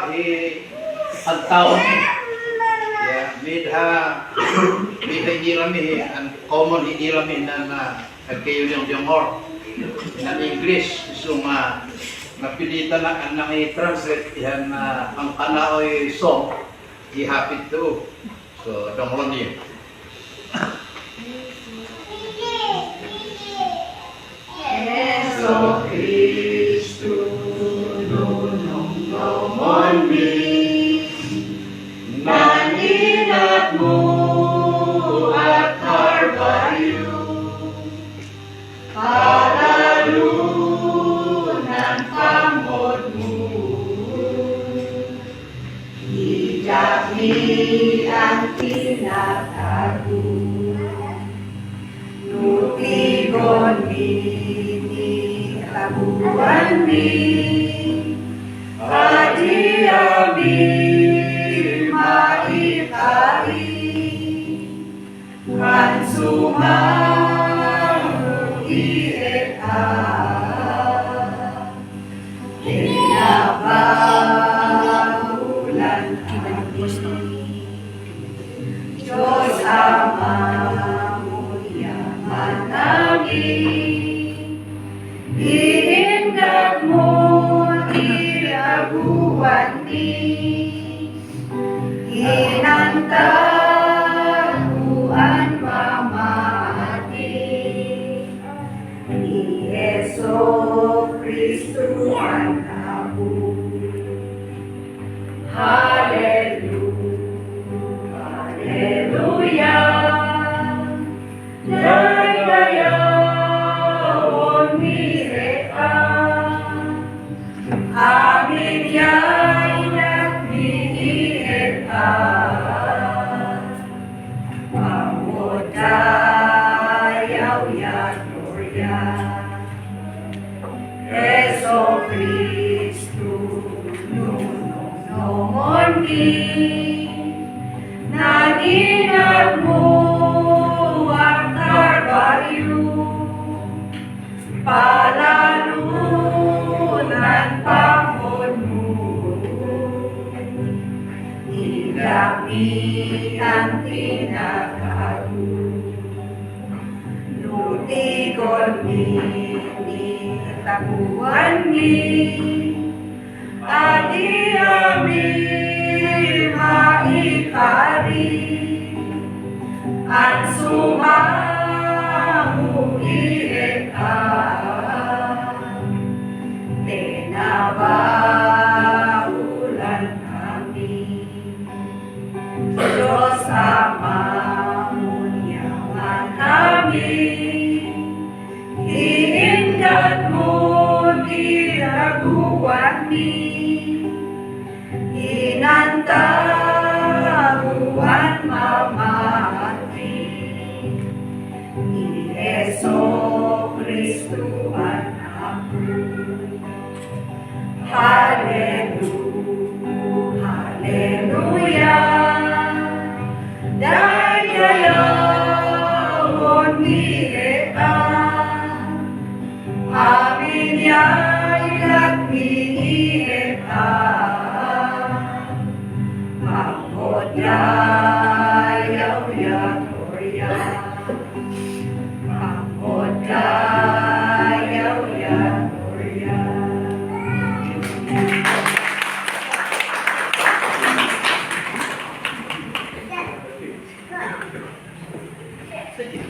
ang taon ya hindi rami ang common hindi rami na kayo yung or na English so napilitan na ang i-translate yan ang kanaoy song i-happy to so don't worry Eso Cristo nunong nomon mi naninat mo at Carvalho palalunan pamod mo hijab mi ang tinatago nutigon mi kabuan mi adiami maikari kan sumamu ieta kinabahulan kami Diyos Ama yaman namin iingat mo ilaguan ni inantaguan mamati ni Yeso Kristo ang abu Hallelujah Dayayawon mireka amin yay nagbiireka pamodayaw yatorya Eso Cristo nunong nomon mi naninag mo palalunan pamon mo ilami ang tinatago nutigon ni taguan ni adiami maikari ang sumamu ieka tinabaulan kami Diyos Ama yaman kami iingat mo diraguan mi inantaguan mamati ni Yeso Kristo ang apo Hallelujah Dayayawon mireka amin yay nagbiireka pamodayaw yatorya pamodayaw yatorya Sige.